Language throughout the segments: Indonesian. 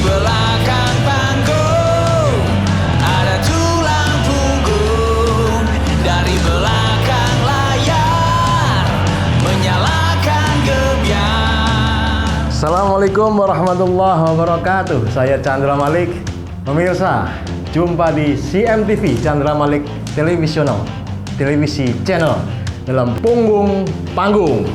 belakang panggung ada tulang punggung. Dari belakang layar menyalakan gebiar. Assalamualaikum warahmatullahi wabarakatuh. Saya Chandra Malik. Pemirsa, jumpa di CMTV Chandra Malik Televisional, televisi channel dalam punggung panggung.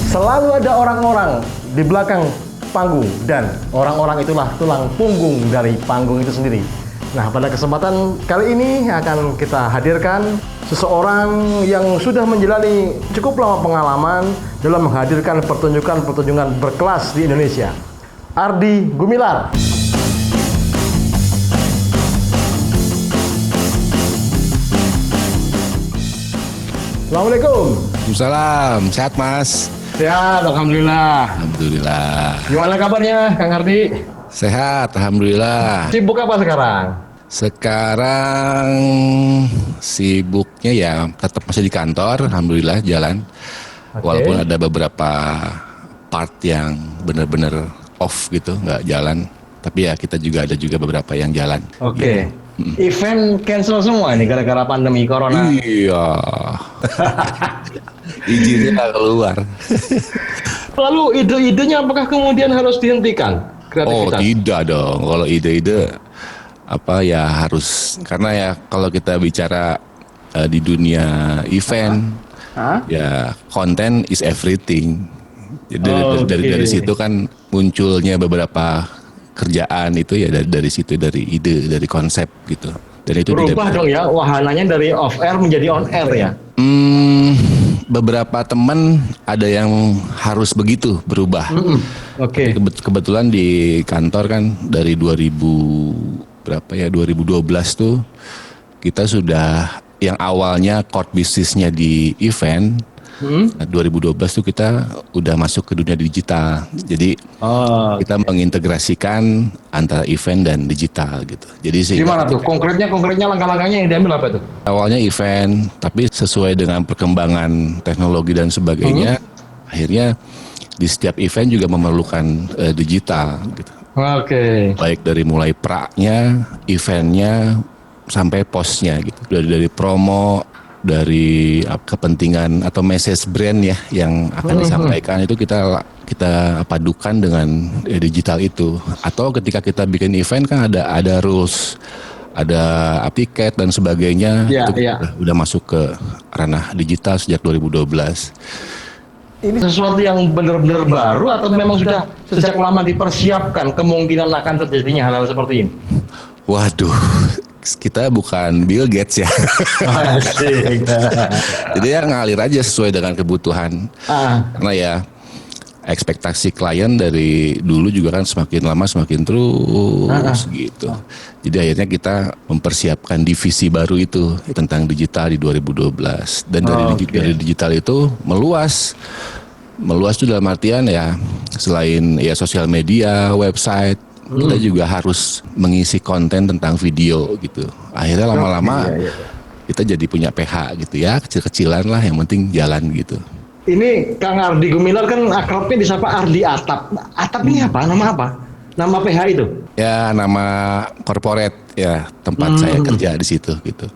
Selalu ada orang-orang di belakang panggung dan orang-orang itulah tulang punggung dari panggung itu sendiri. Nah, pada kesempatan kali ini akan kita hadirkan seseorang yang sudah menjalani cukup lama pengalaman dalam menghadirkan pertunjukan-pertunjukan berkelas di Indonesia. Ardi Gumilar. Assalamualaikum. Waalaikumsalam, sehat Mas? Sehat, alhamdulillah. Alhamdulillah. Gimana kabarnya, Kang Ardi? Sehat, alhamdulillah. Sibuk apa sekarang? Sekarang sibuknya ya tetap masih di kantor, alhamdulillah jalan. Oke. Walaupun ada beberapa part yang benar-benar off gitu, nggak jalan. Tapi ya kita juga ada beberapa yang jalan. Oke. Event cancel semua nih gara-gara pandemi corona. Iya. Izinnya nggak keluar. Lalu ide-idenya apakah kemudian harus dihentikan? Oh Kreativitas? tidak dong, kalau ide-ide apa ya harus, karena ya kalau kita bicara di dunia event, Hah? ya konten is everything. Jadi dari Oke. situ kan munculnya beberapa kerjaan itu ya dari situ, dari ide, dari konsep gitu. Dan itu Berubah dong ya wahananya dari off air menjadi on air ya. Beberapa teman ada yang harus begitu berubah. Oke. Kebetulan di kantor kan dari 2012 tuh kita sudah yang awalnya core bisnisnya di event. Nah, 2012 tuh kita udah masuk ke dunia digital. Jadi kita mengintegrasikan antara event dan digital gitu. Jadi sih Gimana tuh? Konkretnya langkah-langkahnya yang diambil apa tuh? awalnya event, tapi sesuai dengan perkembangan teknologi dan sebagainya, akhirnya di setiap event juga memerlukan digital gitu. Oke. Baik dari mulai pra-nya, eventnya, sampai post-nya gitu. Dari promo, dari kepentingan atau message brand ya yang akan disampaikan itu kita padukan dengan digital itu. Atau ketika kita bikin event kan ada rules, ada tiket dan sebagainya. Ya, Itu ya. udah masuk ke ranah digital sejak 2012. Ini sesuatu yang benar-benar baru atau memang sudah sejak lama dipersiapkan kemungkinan akan terjadinya hal-hal seperti ini? Waduh, kita bukan Bill Gates ya. Asik. Jadi ya ngalir aja sesuai dengan kebutuhan. Karena ya ekspektasi klien dari dulu juga kan semakin lama semakin terus gitu. Jadi akhirnya kita mempersiapkan divisi baru itu tentang digital di 2012. Dan dari digital itu meluas itu dalam artian ya selain ya sosial media, website, kita juga harus mengisi konten tentang video gitu. Akhirnya lama-lama kita jadi punya PH gitu ya, kecil-kecilan lah, yang penting jalan gitu. Ini Kang Ardi Gumilar kan akrabnya disapa Ardi Atap. Atap ini apa? Nama apa? Nama PH itu? Ya nama corporate ya, tempat saya kerja di situ gitu.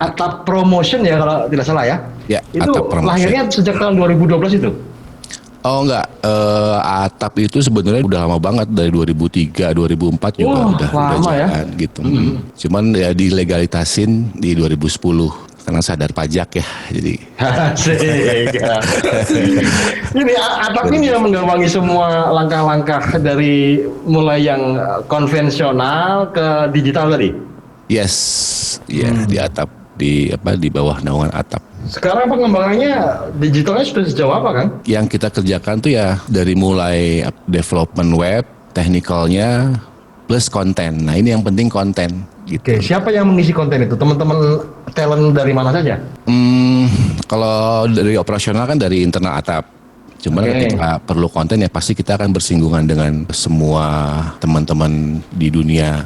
Atap Promotion ya kalau tidak salah ya? Ya, Itu Atap Promotion. lahirnya sejak tahun 2012 itu? Oh enggak, Atap itu sebenarnya udah lama banget, dari 2003, 2004 juga udah lama ya? jalan gitu. Cuman ya dilegalitasin di 2010 karena sadar pajak ya, jadi. Asik. Ini Atap ini yang menggawangi semua langkah-langkah dari mulai yang konvensional ke digital tadi. Yes, ya di Atap, di bawah naungan Atap. Sekarang pengembangannya digitalnya sudah sejauh apa, Kang? Yang kita kerjakan tuh ya dari mulai development web, technicalnya, plus konten. Nah ini yang penting konten gitu. Oke, siapa yang mengisi konten itu? Teman-teman talent dari mana saja? Kalau dari operasional kan dari internal Atap. Cuman ketika perlu konten ya pasti kita akan bersinggungan dengan semua teman-teman di dunia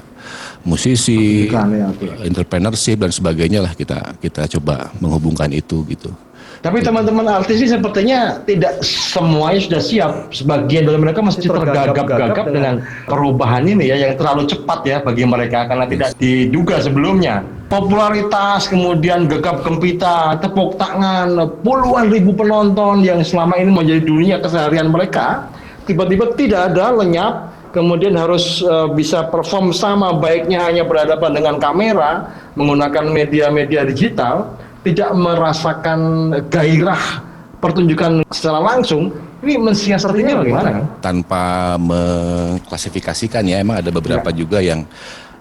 musisi, Bukan, ya, oke. entrepreneurship dan sebagainya lah, kita coba menghubungkan itu gitu. Tapi teman-teman artis ini sepertinya tidak semuanya sudah siap. Sebagian dari mereka masih tergagap-gagap dengan perubahan ini ya, yang terlalu cepat ya bagi mereka karena tidak diduga sebelumnya. Popularitas, kemudian gegap gempita, tepuk tangan, puluhan ribu penonton yang selama ini menjadi dunia keseharian mereka, tiba-tiba tidak ada, lenyap. Kemudian harus bisa perform sama baiknya hanya berhadapan dengan kamera, menggunakan media-media digital, tidak merasakan gairah pertunjukan secara langsung. Ini mensiasatinya bagaimana kan? Tanpa mengklasifikasikan ya, emang ada beberapa juga yang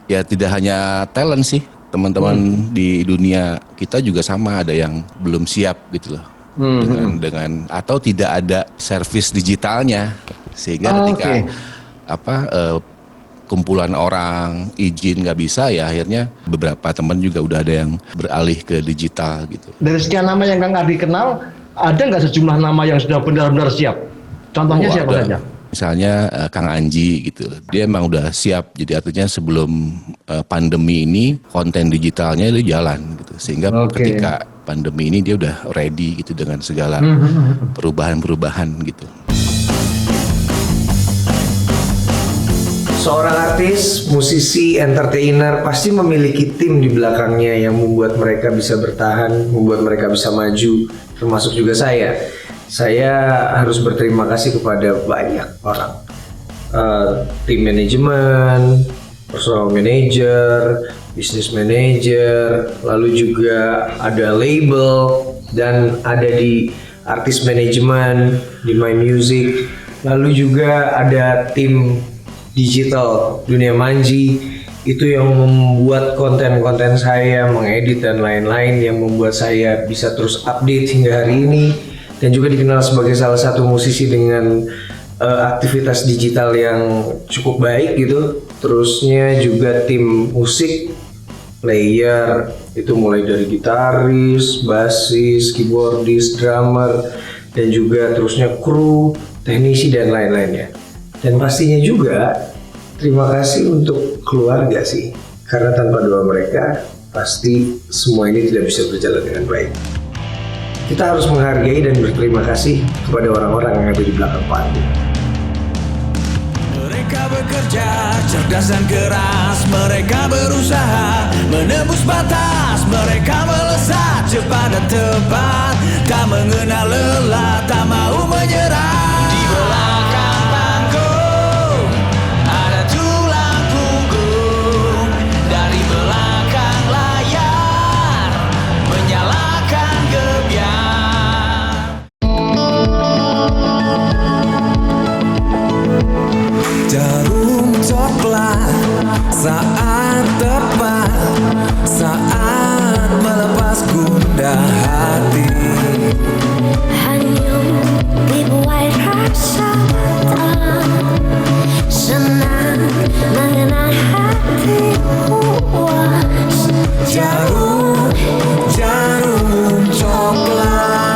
ya tidak hanya talent sih, teman-teman di dunia kita juga sama, ada yang belum siap gitu loh. Dengan atau tidak ada servis digitalnya, sehingga ketika kumpulan orang izin nggak bisa, ya akhirnya beberapa teman juga udah ada yang beralih ke digital gitu. Dari sekian nama yang Kang Ardi kenal, ada nggak sejumlah nama yang sudah benar-benar siap? Contohnya siapa ada. saja? Misalnya Kang Anji gitu, dia emang udah siap. Jadi artinya sebelum pandemi ini konten digitalnya itu jalan gitu, sehingga ketika pandemi ini dia udah ready gitu dengan segala perubahan-perubahan gitu. Seorang artis, musisi, entertainer pasti memiliki tim di belakangnya yang membuat mereka bisa bertahan, membuat mereka bisa maju, termasuk juga saya. Saya harus berterima kasih kepada banyak orang. Tim manajemen, personal manager, business manager, lalu juga ada label dan ada di artist management, di My Music, lalu juga ada tim digital dunia Manji, itu yang membuat konten-konten saya, mengedit dan lain-lain, yang membuat saya bisa terus update hingga hari ini, dan juga dikenal sebagai salah satu musisi dengan aktivitas digital yang cukup baik gitu. Terusnya juga tim musik, player, itu mulai dari gitaris, bassis, keyboardis, drummer, dan juga terusnya kru, teknisi dan lain-lainnya. Dan pastinya juga terima kasih untuk keluarga sih, karena tanpa doa mereka pasti semua ini tidak bisa berjalan dengan baik. Kita harus menghargai dan berterima kasih kepada orang-orang yang ada di belakang panggung. Mereka bekerja cerdas dan keras, mereka berusaha menembus batas, mereka melesat cepat dan tepat, tak mengenal lelah, tak mau menyerah. Di belakang panggung ada tulang punggung, dari belakang layar menyalakan gebiar. Jarum coklat saat tepat, saat melepas gundah hati. Hanya dibuai rasa tak senang mengenai hati puas. Jarum, jarum coklat.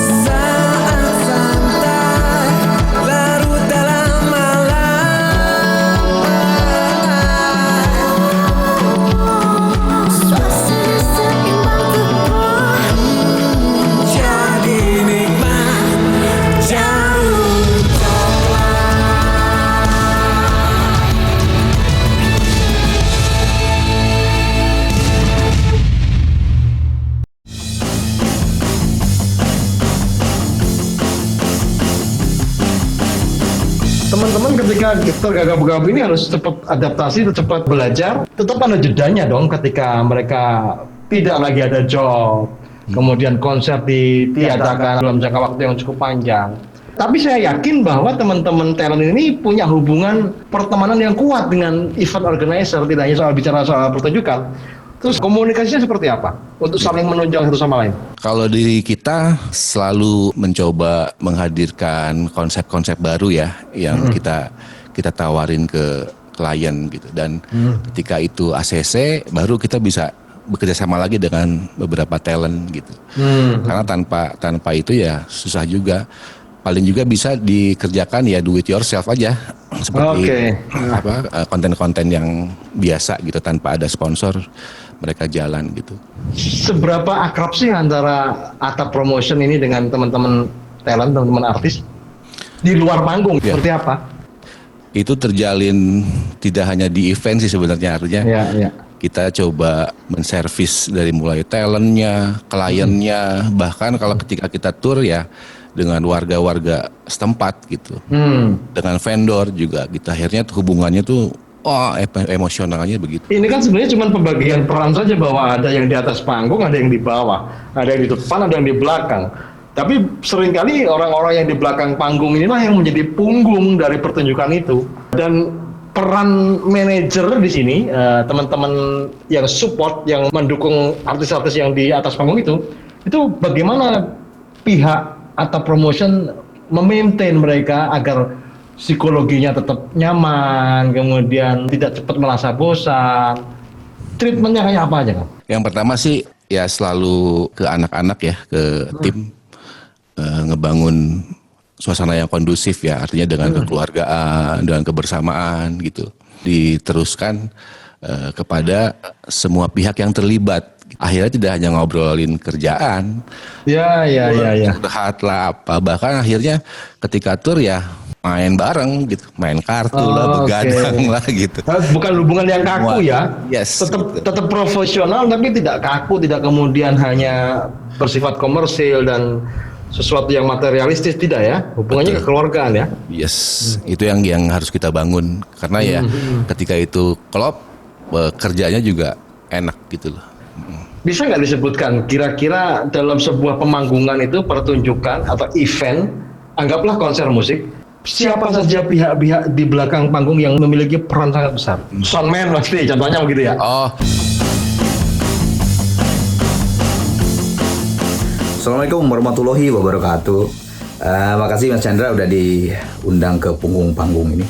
Saat santai larut dalam malam, Suasana seimbang tepat, jadi nikmat. Jarum coklat. Teman-teman ketika kita gagap-gagap ini harus cepat adaptasi, cepat belajar. Tetap ada jedanya dong ketika mereka tidak lagi ada job. Kemudian konser ditiadakan dalam jangka waktu yang cukup panjang. Tapi saya yakin bahwa teman-teman talent ini punya hubungan pertemanan yang kuat dengan event organizer, tidak hanya soal bicara soal pertunjukan. Terus komunikasinya seperti apa untuk saling menunjang satu sama lain? Kalau di kita selalu mencoba menghadirkan konsep-konsep baru ya, yang kita tawarin ke klien gitu. Dan ketika itu ACC, baru kita bisa bekerja sama lagi dengan beberapa talent gitu. Karena tanpa itu ya susah juga. paling juga bisa dikerjakan ya do it yourself aja seperti konten-konten yang biasa gitu tanpa ada sponsor mereka jalan gitu. Seberapa akrab sih antara Atap Promotion ini dengan teman-teman talent, teman-teman artis di luar panggung? Ya. Seperti apa? Itu terjalin tidak hanya di event sih sebenarnya, artinya kita coba menservis dari mulai talentnya, kliennya, bahkan kalau ketika kita tour ya dengan warga-warga setempat gitu, dengan vendor juga kita akhirnya hubungannya tuh emosionalnya begitu. Ini kan sebenarnya cuma pembagian peran saja, bahwa ada yang di atas panggung, ada yang di bawah, ada yang di depan, ada yang di belakang. Tapi seringkali orang-orang yang di belakang panggung inilah yang menjadi punggung dari pertunjukan itu. Dan peran manajer di sini, teman-teman yang support, yang mendukung artis-artis yang di atas panggung itu bagaimana pihak atau promotion memaintain mereka agar psikologinya tetap nyaman, kemudian tidak cepat merasa bosan. Treatmentnya kayak apa aja, Kang? Yang pertama sih ya selalu ke anak-anak ya, ke tim. Ngebangun suasana yang kondusif ya, artinya dengan kekeluargaan, dengan kebersamaan gitu. Diteruskan kepada semua pihak yang terlibat. Akhirnya tidak hanya ngobrolin kerjaan, curhat lah apa, bahkan akhirnya ketika tur ya main bareng gitu, main kartu lah, begadang lah gitu. Bukan hubungan yang kaku ya, Yes, tetap profesional tapi tidak kaku, tidak kemudian hanya bersifat komersil dan sesuatu yang materialistis, tidak ya, hubungannya kekeluargaan ya. Yes, itu yang harus kita bangun karena ya ketika itu klop, kerjanya juga enak gitu loh. Bisa nggak disebutkan kira-kira dalam sebuah pemanggungan itu, pertunjukan atau event, anggaplah konser musik, siapa saja pihak-pihak di belakang panggung yang memiliki peran sangat besar? Soundman pasti, contohnya begitu ya. Assalamualaikum warahmatullahi wabarakatuh. Makasih Mas Chandra udah diundang ke punggung panggung ini.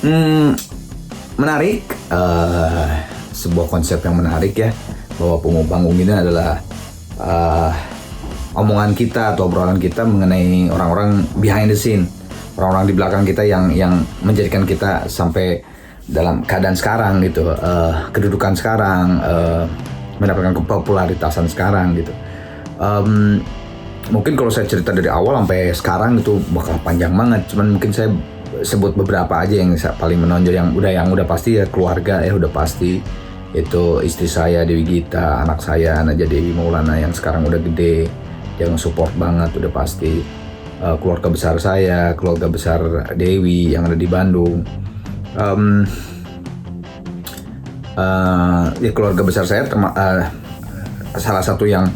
Menarik, sebuah konsep yang menarik ya, bahwa punggung panggung ini adalah omongan kita atau obrolan kita mengenai orang-orang behind the scene, orang-orang di belakang kita yang menjadikan kita sampai dalam keadaan sekarang gitu, kedudukan sekarang, mendapatkan kepopularitasan sekarang gitu. Mungkin kalau saya cerita dari awal sampai sekarang itu bakal panjang banget. Cuman mungkin saya sebut beberapa aja yang paling menonjol, yang udah pasti ya keluarga ya, udah pasti itu istri saya Dewi Gita, anak saya Naja Dewi Maulana yang sekarang udah gede, yang support banget udah pasti. Keluarga besar saya, keluarga besar Dewi yang ada di Bandung. Ya keluarga besar saya salah satu yang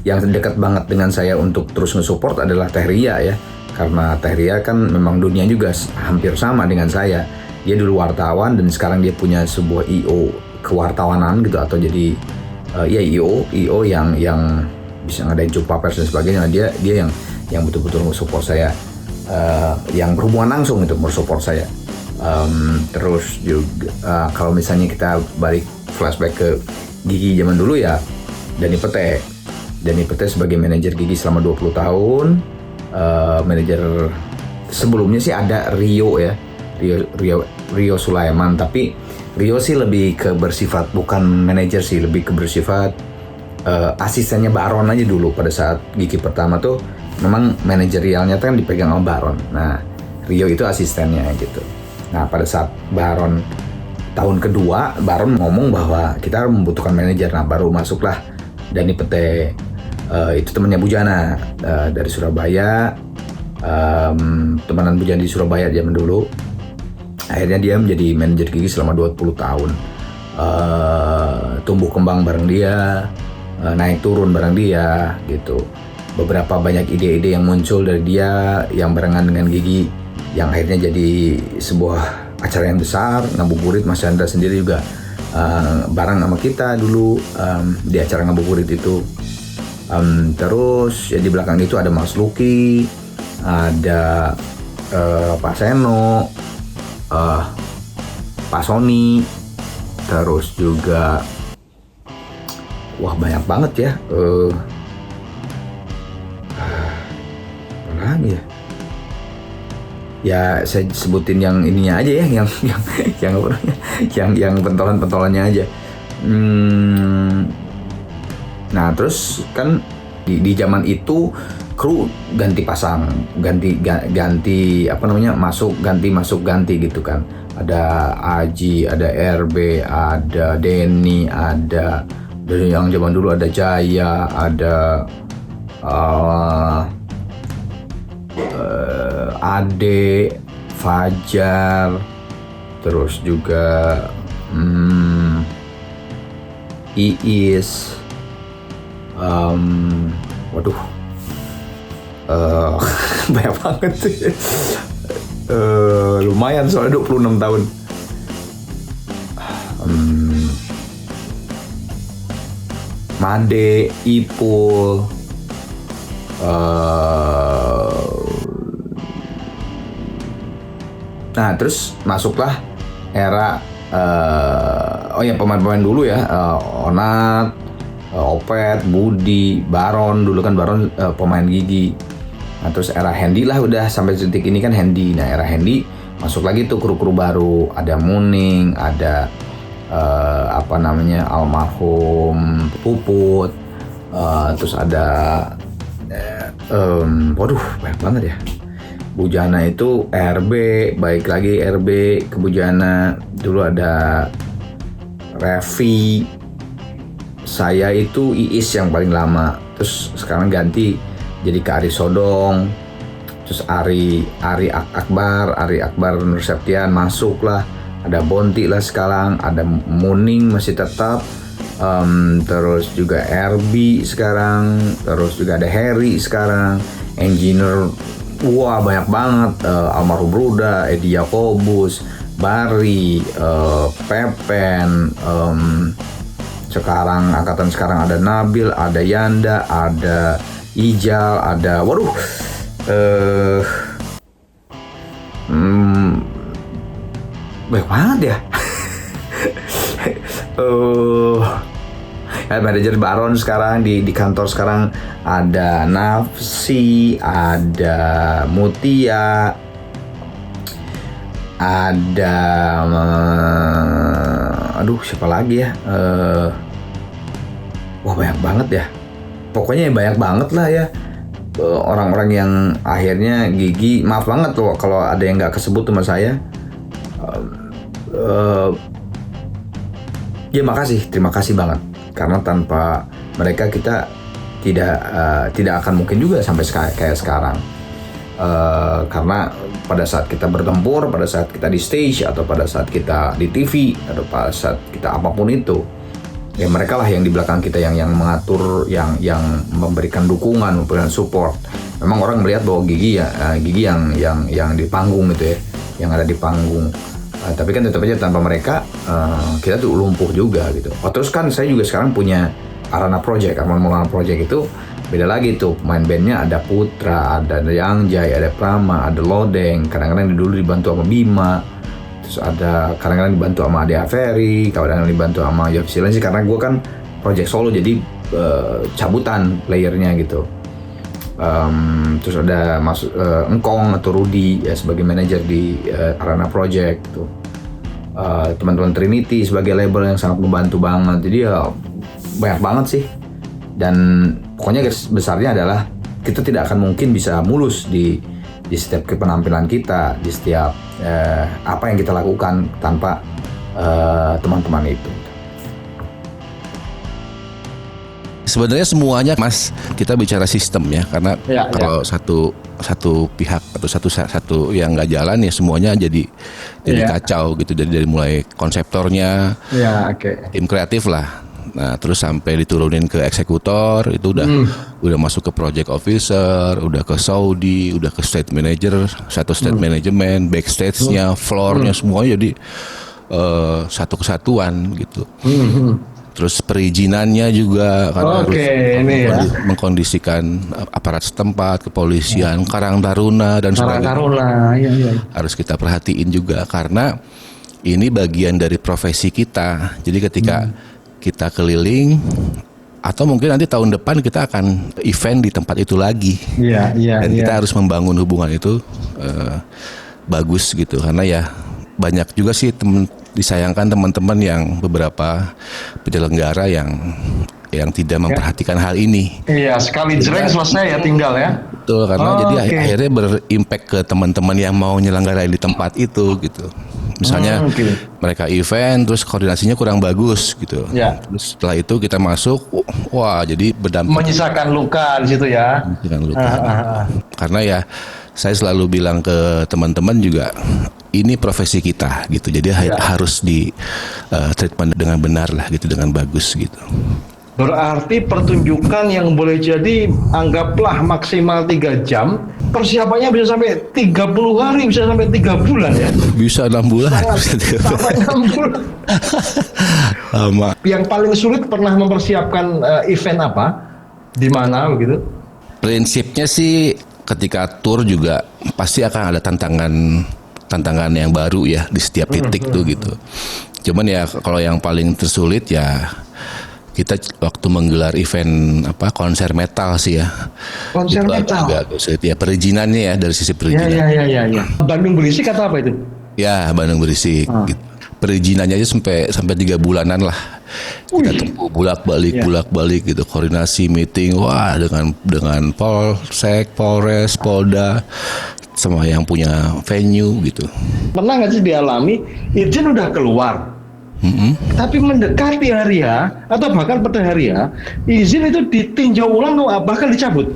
dekat banget dengan saya untuk terus nge-support adalah Teh Ria ya. Karena Teh Ria kan memang dunia juga hampir sama dengan saya. Dia dulu wartawan dan sekarang dia punya sebuah IO kewartawanan gitu, atau jadi IO yang bisa ngadain jumpa pers dan sebagainya. Dia yang betul-betul nge-support saya, yang berhubungan langsung itu support saya. Terus juga kalau misalnya kita balik flashback ke Gigi zaman dulu ya, Dani Pete sebagai manajer Gigi selama 20 tahun. Manajer sebelumnya sih ada Rio ya, Rio Sulaiman, tapi Rio sih lebih ke bersifat bukan manajer sih, lebih ke bersifat asistennya Baron aja dulu. Pada saat Gigi pertama tuh memang manajerialnya kan dipegang sama Baron. Nah, Rio itu asistennya gitu. Nah, pada saat Baron tahun kedua, Baron ngomong bahwa kita membutuhkan manajer. Nah, baru masuklah Dani Pete. Itu temannya Bujana dari Surabaya, temenan Bujana di Surabaya zaman dulu. Akhirnya dia menjadi manajer Gigi selama 20 tahun. Tumbuh kembang bareng dia, naik turun bareng dia gitu. Beberapa banyak ide-ide yang muncul dari dia yang barengan dengan Gigi, yang akhirnya jadi sebuah acara yang besar. Ngabuburit, Mas Chandra sendiri juga bareng sama kita dulu di acara Ngabuburit itu. Terus ya di belakang itu ada Mas Luki, ada Pak Seno, Pak Sony, terus juga wah banyak banget ya. Apa lagi ya? ya saya sebutin yang ininya aja ya, yang apa namanya, yang pentolan-pentolannya aja. Nah terus kan di zaman itu kru ganti pasang, ganti apa namanya, masuk ganti gitu kan. Ada Aji, ada RB, ada Denny, ada dari yang zaman dulu ada Jaya, ada Ade, Fajar, terus juga Iis, waduh, banyak banget sih. Lumayan soalnya 26 tahun. Made, Ipul, nah terus masuklah era pemain-pemain dulu ya, Onat, Opet, Budi, Baron, dulu kan Baron pemain gigi. Nah terus era Hendy lah, udah sampai detik ini kan Hendy. Nah era Hendy masuk lagi tuh kru-kru baru, ada Muning, ada almarhum Puput, terus ada waduh banyak banget ya. Bujana itu RB, baik lagi RB ke Bujana. Dulu ada Revi, saya itu Iis yang paling lama. Terus sekarang ganti jadi ke Ari Sodong, terus Ari Akbar Nur Septian masuk lah. Ada Bonti lah sekarang, ada Muning masih tetap, terus juga RB sekarang, terus juga ada Harry sekarang, engineer, wah banyak banget, almarhum Ruda, Edi Yakobus, Bari, Pepen, sekarang angkatan sekarang ada Nabil, ada Yanda, ada Ijal, ada banyak banget ya. Manajer Baron sekarang di kantor sekarang ada Nafsi, ada Mutia, ada siapa lagi ya, wah banyak banget ya, pokoknya banyak banget lah ya, orang-orang yang akhirnya gigi. Maaf banget loh kalau ada yang nggak kesebut sama saya. Ya terima kasih banget, karena tanpa mereka kita tidak akan mungkin juga sampai kayak sekarang. Karena pada saat kita bertempur, pada saat kita di stage, atau pada saat kita di TV, atau pada saat kita apapun itu, ya mereka lah yang di belakang kita yang mengatur, yang memberikan dukungan, memberikan support. Memang orang melihat bahwa Gigi yang di panggung gitu ya, yang ada di panggung. Tapi kan tetap aja tanpa mereka kita tuh lumpuh juga gitu. Terus kan saya juga sekarang punya Arana Project. Arana Project itu beda lagi tuh, main bandnya ada Putra, ada Yangjay, ada Prama, ada Lodeng. Kadang-kadang dulu dibantu sama Bima. Terus ada kadang-kadang dibantu sama Ade Aferi, kadang-kadang dibantu sama Yofi Silensi. Karena gue kan project solo, jadi cabutan playernya gitu. Terus ada Engkong atau Rudy ya sebagai manajer di Arana Project tuh. Teman-teman Trinity sebagai label yang sangat membantu banget. Jadi ya banyak banget sih. Dan pokoknya garis besarnya adalah kita tidak akan mungkin bisa mulus di setiap penampilan kita, di setiap apa yang kita lakukan tanpa teman-teman itu. Sebenarnya semuanya, Mas, kita bicara sistem ya, karena kalau satu pihak atau satu yang nggak jalan ya semuanya jadi kacau gitu. Dari mulai konseptornya, tim kreatif lah. Nah, terus sampai diturunin ke eksekutor, itu udah masuk ke project officer, udah ke Saudi, udah ke state manager, satu state manajemen, backstage-nya, floor-nya semuanya jadi satu kesatuan gitu. Terus perizinannya juga karena harus mengkondisikan aparat setempat, kepolisian, Karang Taruna dan sebagainya. Harus kita perhatiin juga karena ini bagian dari profesi kita. Jadi ketika kita keliling atau mungkin nanti tahun depan kita akan event di tempat itu lagi. Dan kita harus membangun hubungan itu bagus gitu, karena ya banyak juga sih disayangkan teman-teman yang beberapa penyelenggara yang tidak memperhatikan hal ini. Iya, sekali jreng selesai ya tinggal ya. Betul, karena jadi akhirnya berimpact ke teman-teman yang mau nyelenggarain di tempat itu gitu. Misalnya mereka event terus koordinasinya kurang bagus gitu. Ya. Terus setelah itu kita masuk, wah jadi berdampak. Menyisakan luka di situ ya. Menyisakan luka. Karena ya saya selalu bilang ke teman-teman juga, ini profesi kita gitu. Jadi harus di treatment dengan benar lah gitu, dengan bagus gitu. Berarti pertunjukan yang boleh jadi anggaplah maksimal 3 jam, persiapannya bisa sampai 30 hari, bisa sampai 3 bulan ya. Bisa 6 bulan. Sampai 6 bulan. Lama. Yang paling sulit pernah mempersiapkan event apa? Di mana begitu? Prinsipnya sih ketika tour juga pasti akan ada tantangan yang baru ya di setiap titik tuh gitu. Cuman ya kalau yang paling tersulit ya kita waktu menggelar event konser metal sih ya. Konser itu metal. Agak sulit ya, perizinannya ya, dari sisi perizinan. Ya. Bandung Berisik atau apa itu? Ya, Bandung Berisik gitu. Perizinannya aja sampai 3 bulanan lah. Kita tempuh bolak-balik gitu, koordinasi meeting dengan Polsek, Polres, Polda sama yang punya venue gitu. Pernah nggak sih dialami izin udah keluar? Tapi mendekati hari H atau bahkan pada hari H, izin itu ditinjau ulang bahkan dicabut.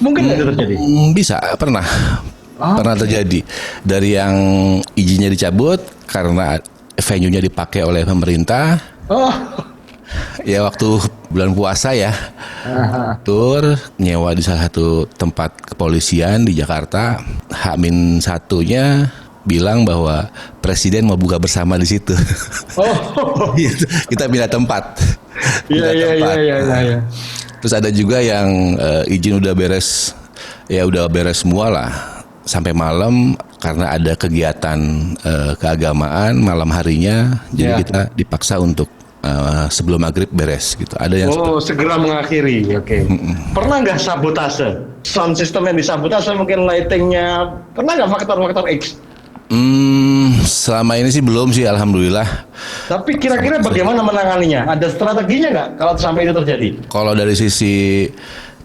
Mungkin nggak itu terjadi? Bisa, pernah terjadi. Dari yang izinnya dicabut karena venue-nya dipakai oleh pemerintah. Ya waktu bulan puasa ya, tur nyewa di salah satu tempat kepolisian di Jakarta. H-1-nya bilang bahwa presiden mau buka bersama di situ. Kita pindah tempat. Iya. Terus ada juga yang izin udah beres semua lah sampai malam karena ada kegiatan keagamaan malam harinya, jadi kita dipaksa untuk sebelum maghrib beres gitu. Ada yang segera mengakhiri. Oke. Pernah nggak sabotase? Sound system yang disabotase, mungkin lightingnya. Pernah nggak faktor-faktor X? Selama ini sih belum sih, alhamdulillah. Tapi kira-kira bagaimana menanganinya? Ada strateginya nggak kalau sampai itu terjadi? Kalau dari sisi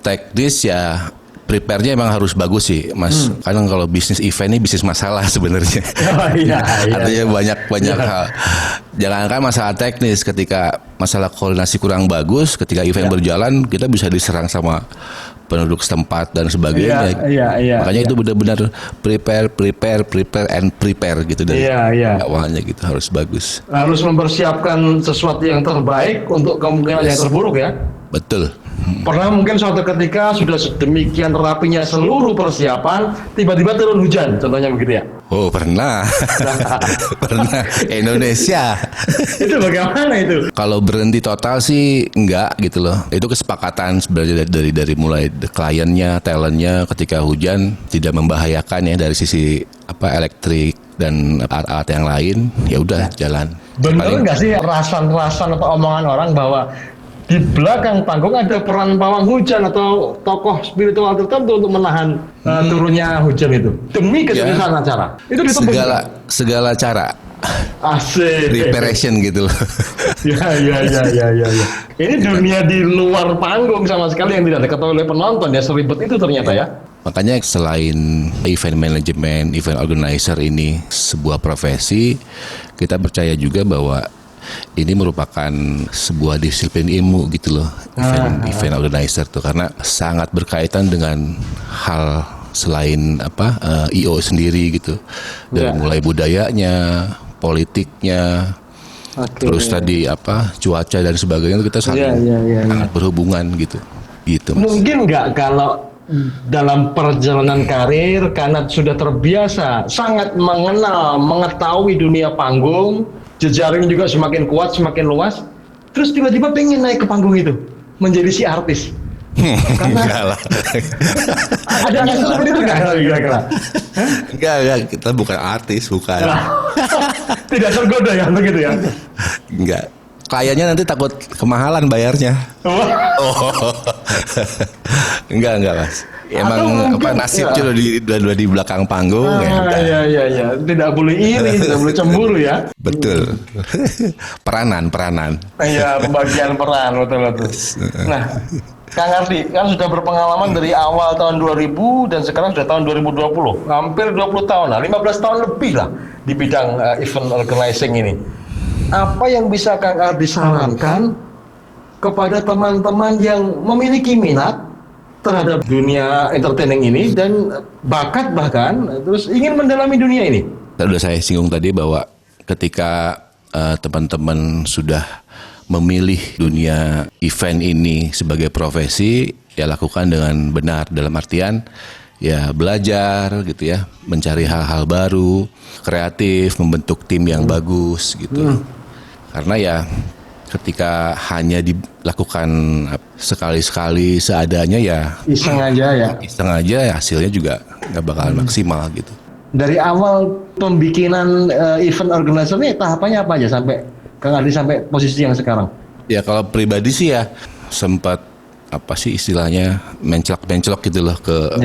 teknis ya prepare-nya emang harus bagus sih, Mas. Kadang kalau bisnis event ini bisnis masalah sebenarnya. Artinya banyak hal. Jangankan masalah teknis, ketika masalah koordinasi kurang bagus, ketika event berjalan kita bisa diserang sama penduduk setempat dan sebagainya. Makanya itu benar-benar prepare gitu dari awalnya gitu, harus bagus. Harus mempersiapkan sesuatu yang terbaik untuk kemungkinan yang terburuk ya. Betul. Pernah mungkin suatu ketika sudah sedemikian rapinya seluruh persiapan, tiba-tiba turun hujan, contohnya begitu ya? Oh pernah. Pernah. Indonesia. Itu bagaimana itu? Kalau berhenti total sih enggak gitu loh. Itu kesepakatan sebenarnya dari mulai kliennya, talentnya, ketika hujan tidak membahayakan ya dari sisi elektrik dan alat-alat yang lain, ya udah jalan. Bener nggak sih rasan-rasan atau omongan orang bahwa di belakang panggung ada peran pawang hujan atau tokoh spiritual tertentu untuk menahan turunnya hujan itu demi kesuksesan acara? Itu ditempuh segala cara. Asik. Preparation gitu loh. Ya. Ini dunia di luar panggung sama sekali yang tidak diketahui oleh penonton ya, seribet itu ternyata ya. Makanya selain event management, event organizer ini sebuah profesi, kita percaya juga bahwa ini merupakan sebuah disiplin ilmu gitu loh, event organizer tuh, karena sangat berkaitan dengan hal selain IO sendiri gitu, dari mulai budayanya, politiknya, terus tadi cuaca dan sebagainya, kita sangat berhubungan gitu. Mungkin nggak kalau dalam perjalanan karir karena sudah terbiasa, sangat mengetahui dunia panggung, jejaring juga semakin kuat, semakin luas, terus tiba-tiba pengen naik ke panggung itu, menjadi si artis. Karena ada yang seperti itu nggak kira-kira? Enggak, kita bukan artis, bukan. Tidak tergoda ya begitu ya? Enggak. Kliennya nanti takut kemahalan bayarnya. Enggak Mas. Emang apa nasibnya udah di belakang panggung ya. Udah. Iya. Tidak boleh iri, tidak boleh cemburu ya. Betul. peranan. Iya, pembagian peran betul. Nah, Kang Ardi kan sudah berpengalaman dari awal tahun 2000 dan sekarang sudah tahun 2020. Hampir 20 tahun lah, 15 tahun lebih lah di bidang event organizing ini. Apa yang bisa Kang Ardi sarankan kepada teman-teman yang memiliki minat terhadap dunia entertaining ini dan bakat bahkan terus ingin mendalami dunia ini? Sudah saya singgung tadi bahwa ketika teman-teman sudah memilih dunia event ini sebagai profesi, ya lakukan dengan benar dalam artian ya belajar gitu ya, mencari hal-hal baru, kreatif, membentuk tim yang bagus gitu. Karena ya ketika hanya dilakukan sekali-sekali seadanya ya Iseng aja ya. Hasilnya juga nggak bakalan maksimal gitu. Dari awal pembikinan event organizer ini tahapannya apa aja sampai Kang Ardi sampai posisi yang sekarang? Ya kalau pribadi sih ya sempat apa sih istilahnya mencelok gitu loh ke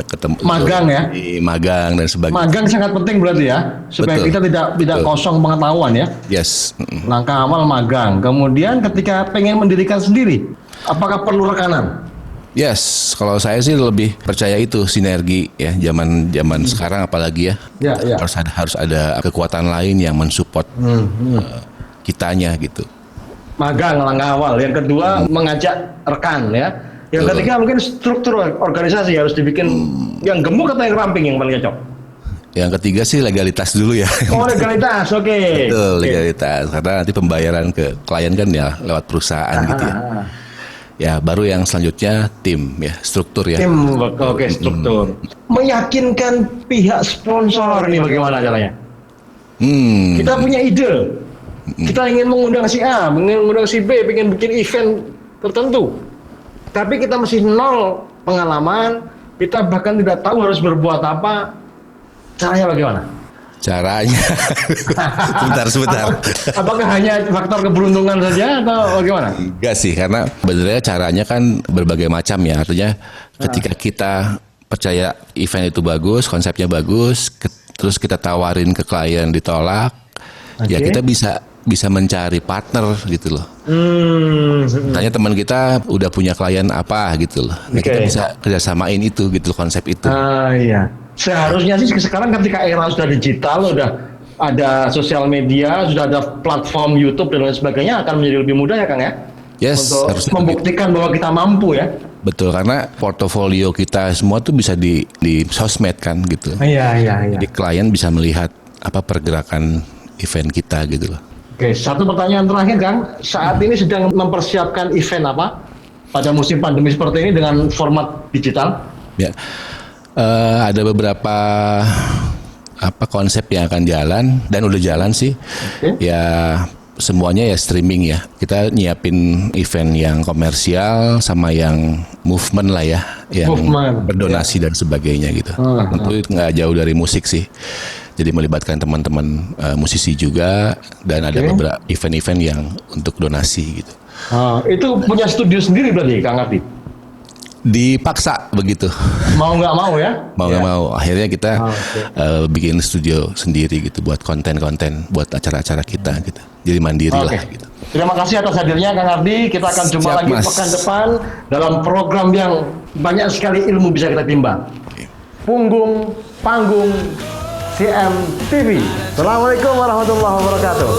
ketemu magang ya, di magang dan sebagainya. Magang sangat penting berarti ya supaya kita tidak kosong pengetahuan ya. Yes. Langkah awal magang, kemudian ketika pengen mendirikan sendiri, apakah perlu rekanan? Yes, kalau saya sih lebih percaya itu sinergi ya zaman sekarang apalagi ya. Harus ada kekuatan lain yang mensupport kitanya gitu. Magang langkah awal. Yang kedua mengajak rekan ya. Yang ketiga mungkin struktur organisasi harus dibikin yang gemuk atau yang ramping yang paling cocok. Yang ketiga sih legalitas dulu ya. Oh legalitas, oke. Betul, legalitas. Karena nanti pembayaran ke klien kan ya lewat perusahaan gitu ya. Ya baru yang selanjutnya tim ya, struktur ya. Tim, oke struktur. Meyakinkan pihak sponsor ini bagaimana caranya? Kita punya ide. Kita ingin mengundang si A, ingin mengundang si B, ingin bikin event tertentu. Tapi kita masih nol pengalaman, kita bahkan tidak tahu harus berbuat apa. Caranya bagaimana? Caranya, sebentar. Apakah hanya faktor keberuntungan saja atau bagaimana? Enggak sih, karena sebenarnya caranya kan berbagai macam ya. Artinya ketika kita percaya event itu bagus, konsepnya bagus, terus kita tawarin ke klien ditolak, ya kita bisa mencari partner gitu loh. Tanya teman kita udah punya klien apa gitu loh. Nah, kita bisa kerjasamain itu gitu konsep itu. Iya. Seharusnya sih sekarang ketika era sudah digital, sudah ada sosial media, sudah ada platform YouTube dan lain sebagainya akan menjadi lebih mudah ya Kang ya? Yes, untuk membuktikan bahwa kita mampu ya. Betul, karena portofolio kita semua tuh bisa di sosmed kan gitu. Iya. Jadi klien bisa melihat apa pergerakan event kita gitu loh. Oke, satu pertanyaan terakhir Kang. Saat ini sedang mempersiapkan event apa pada musim pandemi seperti ini dengan format digital? Ya, ada beberapa konsep yang akan jalan dan udah jalan sih. Ya semuanya ya streaming ya. Kita nyiapin event yang komersial sama yang movement lah ya, yang berdonasi dan sebagainya gitu. Tentu nggak jauh dari musik sih. Jadi melibatkan teman-teman musisi juga dan ada beberapa event-event yang untuk donasi gitu. Itu punya studio sendiri berarti Kang Ardi? Dipaksa begitu. Mau nggak mau ya? Mau nggak mau. Akhirnya kita bikin studio sendiri gitu buat konten-konten, buat acara-acara kita gitu. Jadi mandiri lah gitu. Terima kasih atas hadirnya Kang Ardi. Kita akan jumpa lagi pekan depan dalam program yang banyak sekali ilmu bisa kita timba. Punggung, panggung, CMTV. Assalamualaikum warahmatullahi wabarakatuh.